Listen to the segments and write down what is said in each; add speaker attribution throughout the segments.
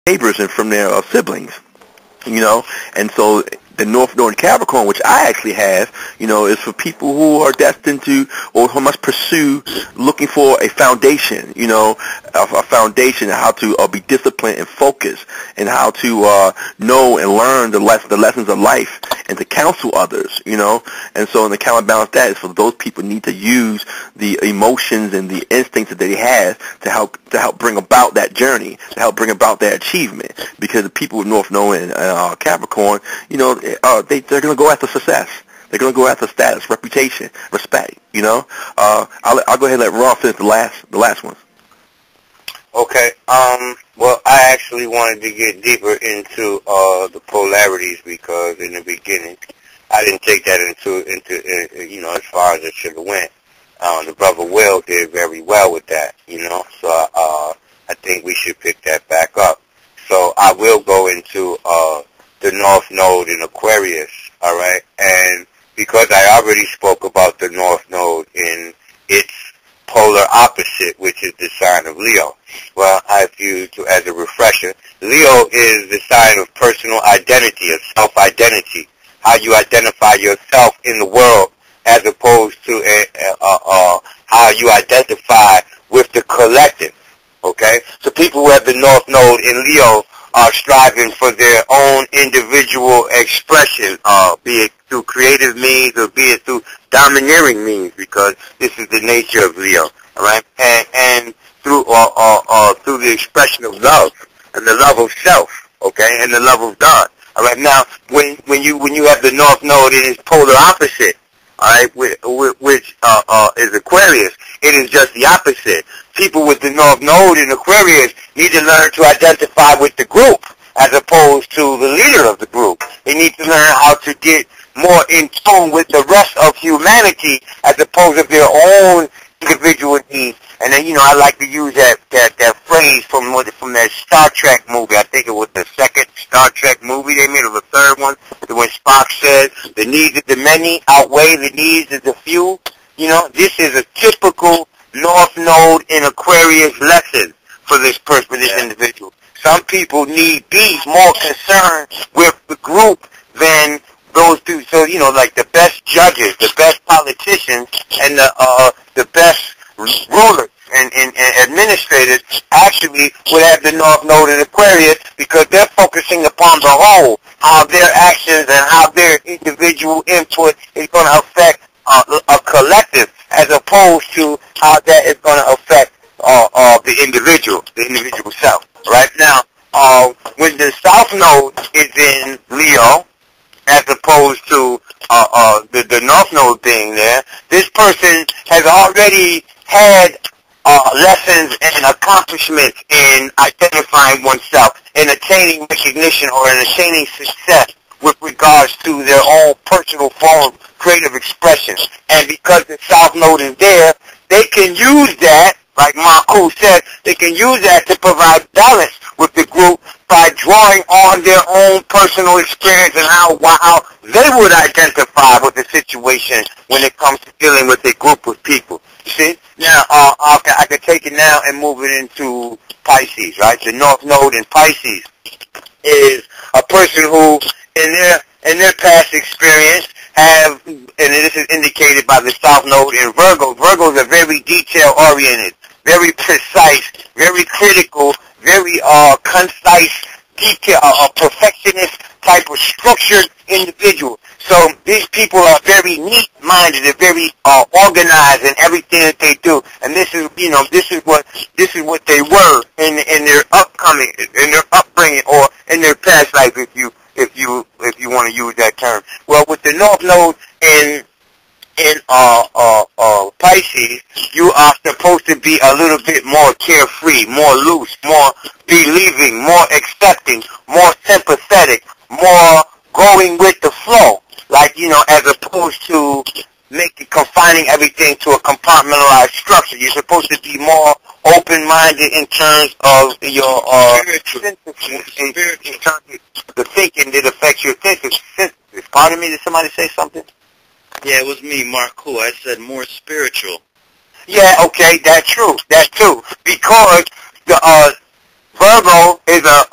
Speaker 1: neighbors and from their siblings, you know. And so the North Node in Capricorn, which I actually have, you know, is for people who are destined to or who must pursue looking for a foundation, you know, a foundation, how to be disciplined and focused, and how to know and learn the lessons of life, and to counsel others, you know. And so in the counterbalance, that is for those people need to use the emotions and the instincts that they have to help bring about that journey, to help bring about that achievement. Because the people with North Node and Capricorn, you know, they're going to go after success. They're going to go after status, reputation, respect. You know, I'll go ahead and let Ron finish the last one.
Speaker 2: Okay. Well, I actually wanted to get deeper into the polarities, because in the beginning I didn't take that into you know, as far as it should have went. The brother Will did very well with that, you know. So I think we should pick that back up. So I will go into the North Node in Aquarius, all right? And because I already spoke about the North Node in its polar opposite, which is the sign of Leo. Well, as a refresher, Leo is the sign of personal identity, of self-identity, how you identify yourself in the world, as opposed to how you identify with the collective, okay? So people who have the North Node in Leo are striving for their own individual expression, be it through creative means or be it through domineering means, because this is the nature of Leo, all right? And through the expression of love and the love of self, okay, and the love of God. All right. Now, when you have the North Node in its polar opposite, all right, which is Aquarius, it is just the opposite. People with the North Node in Aquarius need to learn to identify with the group as opposed to the leader of the group. They need to learn how to get more in tune with the rest of humanity as opposed to their own individual needs. And then, you know, I like to use that phrase from that Star Trek movie. I think it was the second Star Trek movie they made, or the third one, when Spock said, the needs of the many outweigh the needs of the few. You know, this is a typical North Node in Aquarius lesson for this person, for this individual. Some people be more concerned with the group than those two. So, you know, like the best judges, the best politicians, and the best rulers and administrators actually would have the North Node in Aquarius, because they're focusing upon the whole, how their actions and how their individual input is going to affect a collective, as opposed to how that is going to affect the individual self. Right now, when the South Node is in Leo, as opposed to the North Node being there, this person has already had lessons and accomplishments in identifying oneself, in attaining recognition or in attaining success with regards to their own personal form of creative expression. And because the South Node is there, they can use that, like MARKHU said, they can use that to provide balance with the group by drawing on their own personal experience and how they would identify with the situation when it comes to dealing with a group of people. See? Now, I can take it now and move it into Pisces, right? The North Node in Pisces is a person who, in their past experience, have, and this is indicated by the South Node in Virgo. Virgos are very detail-oriented, very precise, very critical, very concise, detail, a perfectionist type of structured individual. So these people are very neat-minded. They're very organized in everything that they do. And this is what they were in their upbringing, or in their past life, if you want to use that term. Well, with the North Node in Pisces, you are supposed to be a little bit more carefree, more loose, more believing, more accepting, more sympathetic, more going with the flow. Like, you know, as opposed to confining everything to a compartmentalized structure. You're supposed to be more open-minded in terms of your in terms of the thinking that affects your synthesis. Pardon me, did somebody say something?
Speaker 3: Yeah, it was me, MARKHU. I said more spiritual.
Speaker 2: Yeah, okay, that's true. That's true. Because the Virgo is a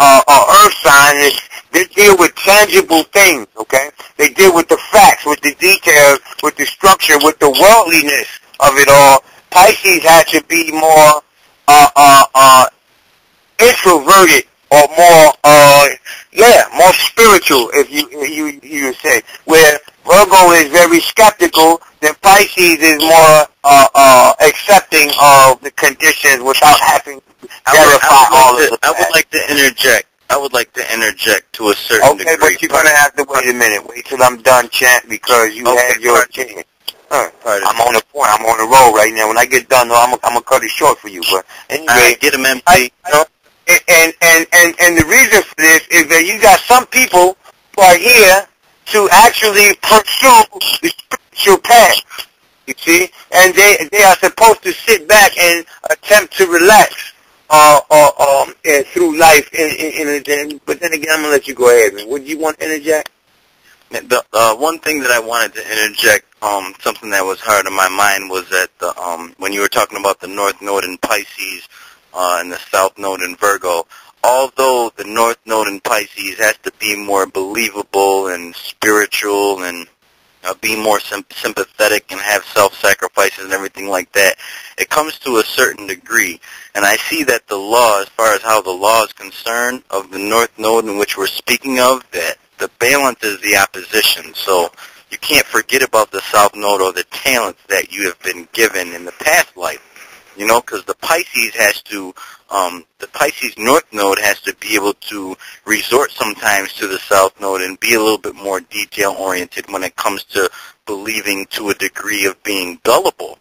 Speaker 2: planets, they deal with tangible things, okay? They deal with the facts, with the details, with the structure, with the worldliness of it all. Pisces has to be more introverted, or more more spiritual, if you say. Where Virgo is very skeptical, then Pisces is more accepting of the conditions without having to verify all of the facts.
Speaker 3: I would like to interject. I would like to interject to a certain degree.
Speaker 2: Okay, but you're going to have to wait a minute. Wait till I'm done, Chant, because you had your opinion. I'm on the point. I'm on the roll right now. When I get done, though, I'm going to cut it short for you. But anyway,
Speaker 3: get him empty.
Speaker 2: And the reason for this is that you got some people who are here to actually pursue the spiritual path, you see, and they are supposed to sit back and attempt to relax through life. But then again, I'm gonna let you go ahead, man. Would you want to interject?
Speaker 3: The one thing that I wanted to interject, something that was hard on my mind, was that when you were talking about the North Node in Pisces and the South Node in Virgo, although the North Node in Pisces has to be more believable and spiritual and be more sympathetic and have self-sacrifices and everything like that, it comes to a certain degree. And I see that the law, as far as how the law is concerned, of the North Node in which we're speaking of, that the balance is the opposition. So you can't forget about the South Node or the talents that you have been given in the past life. You know, because the Pisces has to, the Pisces North Node has to be able to resort sometimes to the South Node and be a little bit more detail-oriented when it comes to believing to a degree of being gullible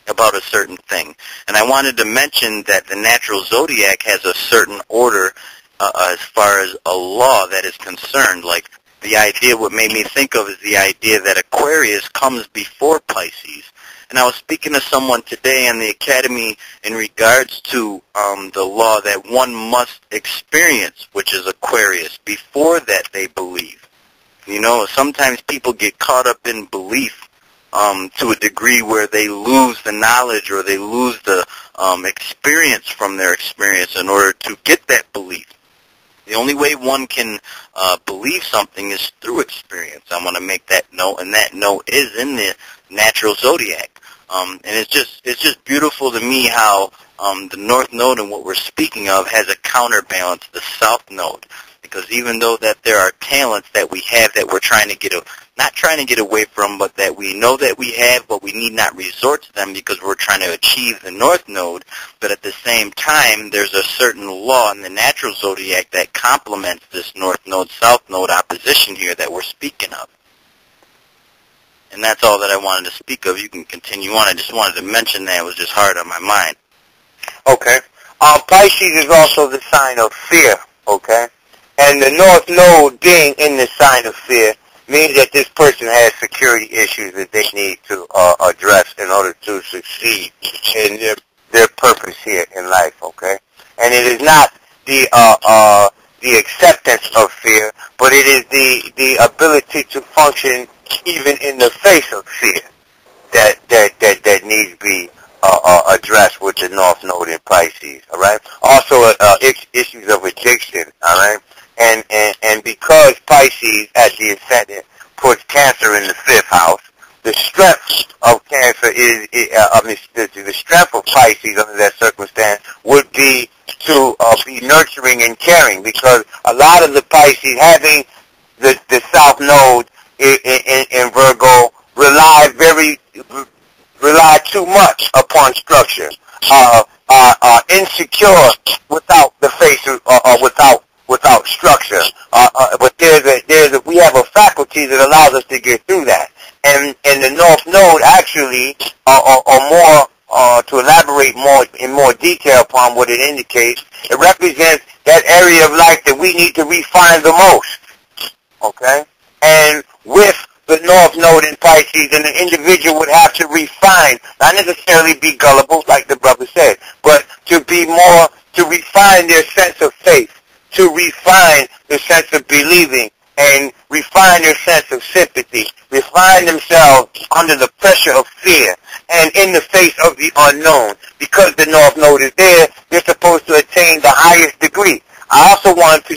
Speaker 3: about a certain thing. And I wanted to mention that the natural zodiac has a certain order as far as a law that is concerned. Like, the idea, what made me think of is the idea that Aquarius comes before Pisces. And I was speaking to someone today in the academy in regards to the law that one must experience, which is Aquarius, before that they believe. You know, sometimes people get caught up in belief to a degree where they lose the knowledge or they lose the experience from their experience in order to get that belief. The only way one can believe something is through experience. I want to make that note, and that note is in the natural zodiac. And it's just beautiful to me how the North Node and what we're speaking of has a counterbalance, the South Node. Because even though that there are talents that we have that we're trying to not trying to get away from, but that we know that we have, but we need not resort to them because we're trying to achieve the North Node, but at the same time, there's a certain law in the natural zodiac that complements this North Node, South Node opposition here that we're speaking of. And that's all that I wanted to speak of. You can continue on. I just wanted to mention that. It was just hard on my mind.
Speaker 2: Okay. Pisces is also the sign of fear, okay? And the North Node being in the sign of fear means that this person has security issues that they need to address in order to succeed in their purpose here in life, okay? And it is not the acceptance of fear, but it is the ability to function even in the face of fear that needs to be addressed with the North Node in Pisces, all right? Also, issues of addiction, all right? And because Pisces, as the ascendant, puts Cancer in the 5th house, the strength of Cancer the strength of Pisces under that circumstance would be to be nurturing and caring, because a lot of the Pisces having the South Node in Virgo rely too much upon structure, insecure without the face without structure. But we have a faculty that allows us to get through that. And the North Node actually, or more, to elaborate in more detail upon what it indicates, it represents that area of life that we need to refine the most. Okay? And with the North Node in Pisces, and the individual would have to refine, not necessarily be gullible, like the brother said, but to refine their sense of faith, to refine the sense of believing, and refine their sense of sympathy, refine themselves under the pressure of fear, and in the face of the unknown. Because the North Node is there, they're supposed to attain the highest degree. I also want to